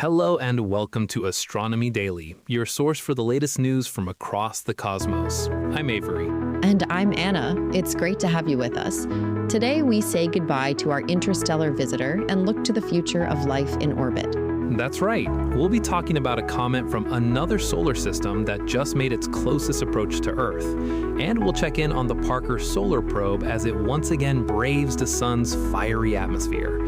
Hello and welcome to Astronomy Daily, your source for the latest news from across the cosmos. I'm Avery. And I'm Anna. It's great to have you with us. Today we say goodbye to our interstellar visitor and look to the future of life in orbit. That's right. We'll be talking about a comet from another solar system that just made its closest approach to Earth. And we'll check in on the Parker Solar Probe as it once again braves the sun's fiery atmosphere.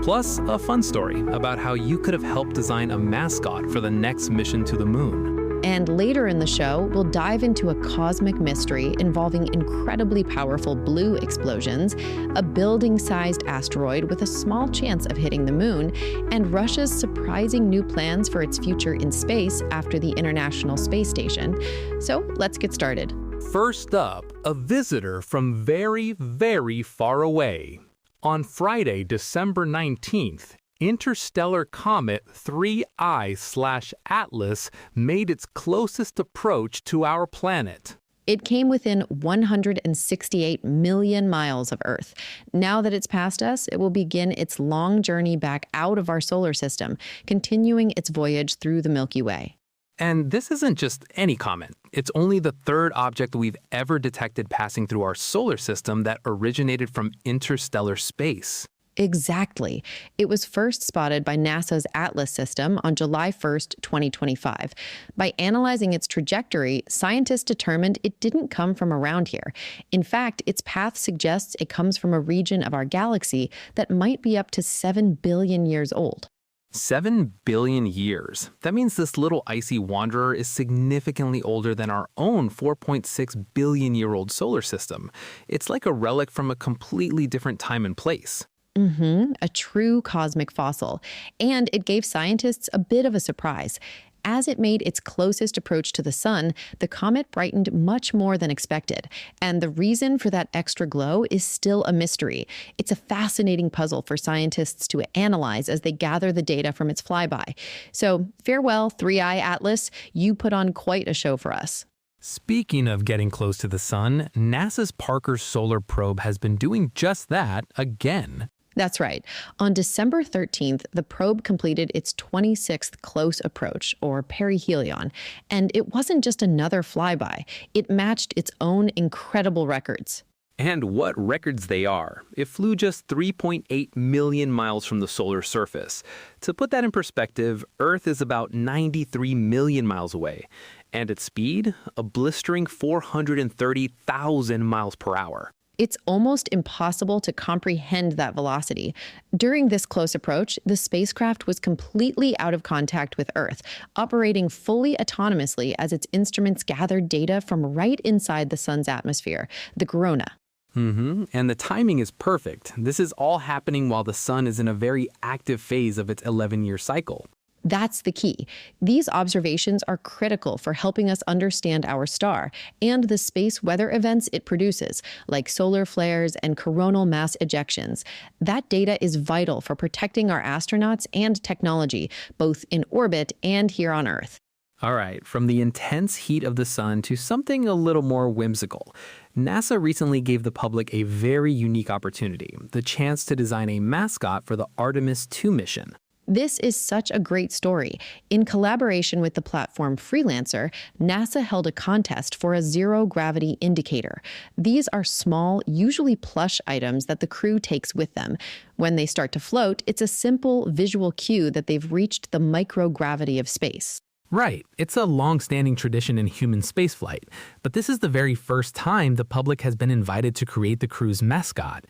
Plus, a fun story about how you could have helped design a mascot for the next mission to the moon. And later in the show, we'll dive into a cosmic mystery involving incredibly powerful blue explosions, a building-sized asteroid with a small chance of hitting the moon, and Russia's surprising new plans for its future in space after the International Space Station. So let's get started. First up, a visitor from very, very far away. On Friday, December 19th, Interstellar Comet 3I/Atlas made its closest approach to our planet. It came within 168 million miles of Earth. Now that it's past us, it will begin its long journey back out of our solar system, continuing its voyage through the Milky Way. And this isn't just any comet. It's only the third object we've ever detected passing through our solar system that originated from interstellar space. Exactly. It was first spotted by NASA's Atlas system on July 1st, 2025. By analyzing its trajectory, scientists determined it didn't come from around here. In fact, its path suggests it comes from a region of our galaxy that might be up to 7 billion years old. 7 billion years. That means this little icy wanderer is significantly older than our own 4.6 billion year old solar system. It's like a relic from a completely different time and place. A true cosmic fossil. And it gave scientists a bit of a surprise. As it made its closest approach to the sun, the comet brightened much more than expected. And the reason for that extra glow is still a mystery. It's a fascinating puzzle for scientists to analyze as they gather the data from its flyby. So farewell, 3I Atlas. You put on quite a show for us. Speaking of getting close to the sun, NASA's Parker Solar Probe has been doing just that again. That's right. On December 13th, the probe completed its 26th close approach, or perihelion, and it wasn't just another flyby. It matched its own incredible records. And what records they are. It flew just 3.8 million miles from the solar surface. To put that in perspective, Earth is about 93 million miles away. And its speed, a blistering 430,000 miles per hour. It's almost impossible to comprehend that velocity. During this close approach, the spacecraft was completely out of contact with Earth, operating fully autonomously as its instruments gathered data from right inside the sun's atmosphere, the corona. And the timing is perfect. This is all happening while the sun is in a very active phase of its 11-year cycle. That's the key. These observations are critical for helping us understand our star and the space weather events it produces, like solar flares and coronal mass ejections. That data is vital for protecting our astronauts and technology, both in orbit and here on Earth. All right, from the intense heat of the sun to something a little more whimsical. NASA recently gave the public a very unique opportunity, the chance to design a mascot for the Artemis 2 mission. This is such a great story. In collaboration with the platform Freelancer, NASA held a contest for a zero-gravity indicator. These are small, usually plush items that the crew takes with them. When they start to float, it's a simple visual cue that they've reached the microgravity of space. Right. It's a long-standing tradition in human spaceflight, but this is the very first time the public has been invited to create the crew's mascot.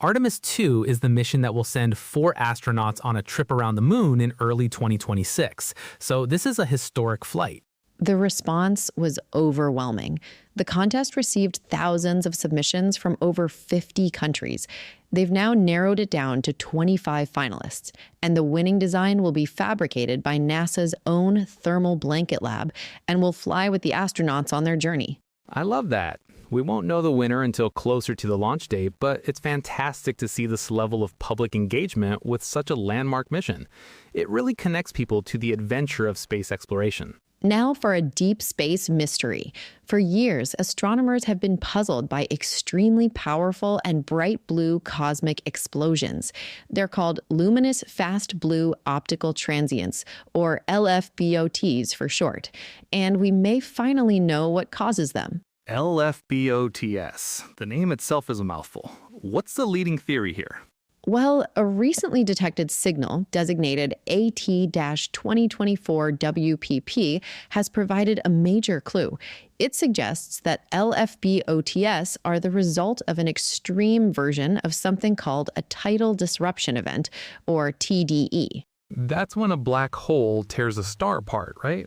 Artemis 2 is the mission that will send 4 astronauts on a trip around the moon in early 2026, so this is a historic flight. The response was overwhelming. The contest received thousands of submissions from over 50 countries. They've now narrowed it down to 25 finalists, and the winning design will be fabricated by NASA's own thermal blanket lab and will fly with the astronauts on their journey. I love that. We won't know the winner until closer to the launch date, but it's fantastic to see this level of public engagement with such a landmark mission. It really connects people to the adventure of space exploration. Now for a deep space mystery. For years, astronomers have been puzzled by extremely powerful and bright blue cosmic explosions. They're called luminous fast blue optical transients, or LFBOTs for short. And we may finally know what causes them. LFBOTs. The name itself is a mouthful. What's the leading theory here? Well, a recently detected signal, designated AT-2024-WPP, has provided a major clue. It suggests that LFBOTs are the result of an extreme version of something called a tidal disruption event, or TDE. That's when a black hole tears a star apart, right?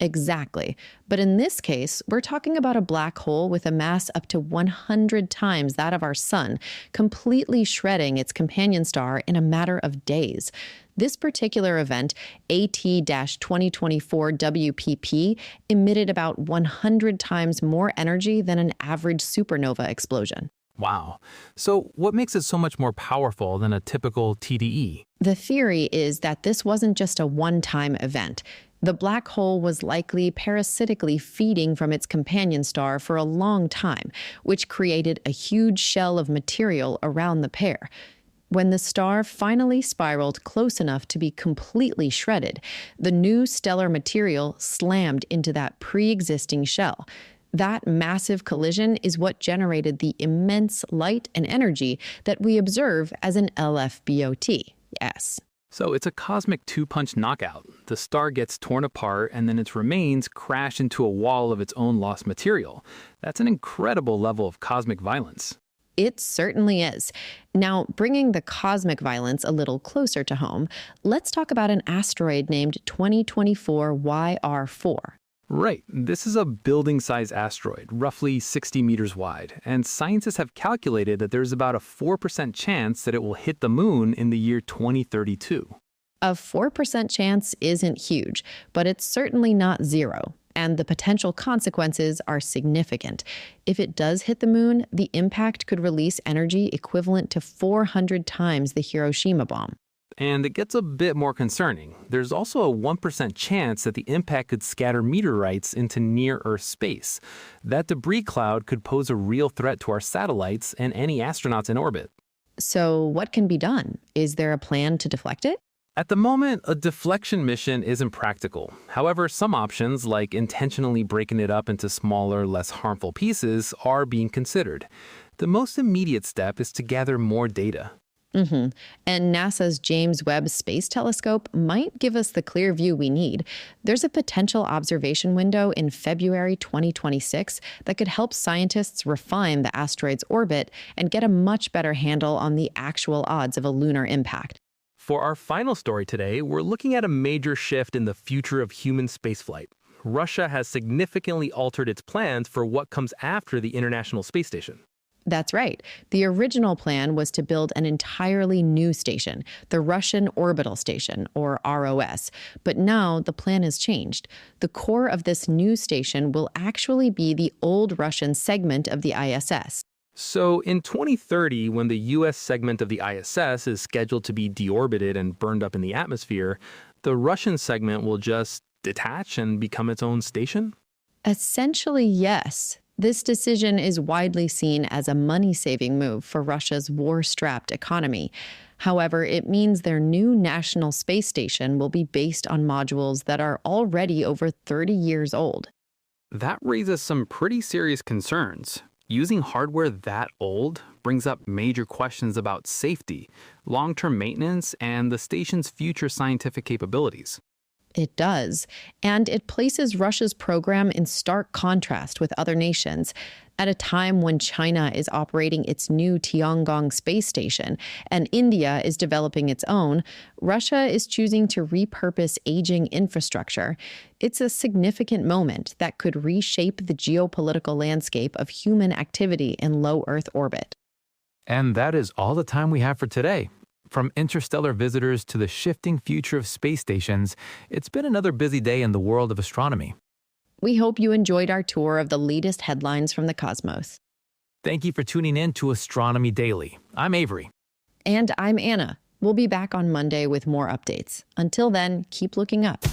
Exactly. But in this case, we're talking about a black hole with a mass up to 100 times that of our sun, completely shredding its companion star in a matter of days. This particular event, AT-2024-WPP, emitted about 100 times more energy than an average supernova explosion. Wow. So what makes it so much more powerful than a typical TDE? The theory is that this wasn't just a one-time event. The black hole was likely parasitically feeding from its companion star for a long time, which created a huge shell of material around the pair. When the star finally spiraled close enough to be completely shredded, the new stellar material slammed into that pre-existing shell. That massive collision is what generated the immense light and energy that we observe as an LFBOT. Yes. So it's a cosmic two-punch knockout. The star gets torn apart and then its remains crash into a wall of its own lost material. That's an incredible level of cosmic violence. It certainly is. Now, bringing the cosmic violence a little closer to home, let's talk about an asteroid named 2024 YR4. Right. This is a building-sized asteroid, roughly 60 meters wide, and scientists have calculated that there's about a 4% chance that it will hit the moon in the year 2032. A 4% chance isn't huge, but it's certainly not zero, and the potential consequences are significant. If it does hit the moon, the impact could release energy equivalent to 400 times the Hiroshima bomb. And it gets a bit more concerning. There's also a 1% chance that the impact could scatter meteorites into near-Earth space. That debris cloud could pose a real threat to our satellites and any astronauts in orbit. So what can be done? Is there a plan to deflect it? At the moment, a deflection mission isn't practical. However, some options, like intentionally breaking it up into smaller, less harmful pieces, are being considered. The most immediate step is to gather more data. And NASA's James Webb Space Telescope might give us the clear view we need. There's a potential observation window in February 2026 that could help scientists refine the asteroid's orbit and get a much better handle on the actual odds of a lunar impact. For our final story today, we're looking at a major shift in the future of human spaceflight. Russia has significantly altered its plans for what comes after the International Space Station. That's right. The original plan was to build an entirely new station, the Russian Orbital Station, or ROS. But now the plan has changed. The core of this new station will actually be the old Russian segment of the ISS. So in 2030, when the U.S. segment of the ISS is scheduled to be deorbited and burned up in the atmosphere, the Russian segment will just detach and become its own station? Essentially, yes. This decision is widely seen as a money-saving move for Russia's war-strapped economy. However, it means their new national space station will be based on modules that are already over 30 years old. That raises some pretty serious concerns. Using hardware that old brings up major questions about safety, long-term maintenance, and the station's future scientific capabilities. It does, and it places Russia's program in stark contrast with other nations. At a time when China is operating its new Tiangong space station and India is developing its own, Russia is choosing to repurpose aging infrastructure. It's a significant moment that could reshape the geopolitical landscape of human activity in low Earth orbit. And that is all the time we have for today. From interstellar visitors to the shifting future of space stations, it's been another busy day in the world of astronomy. We hope you enjoyed our tour of the latest headlines from the cosmos. Thank you for tuning in to Astronomy Daily. I'm Avery. And I'm Anna. We'll be back on Monday with more updates. Until then, keep looking up.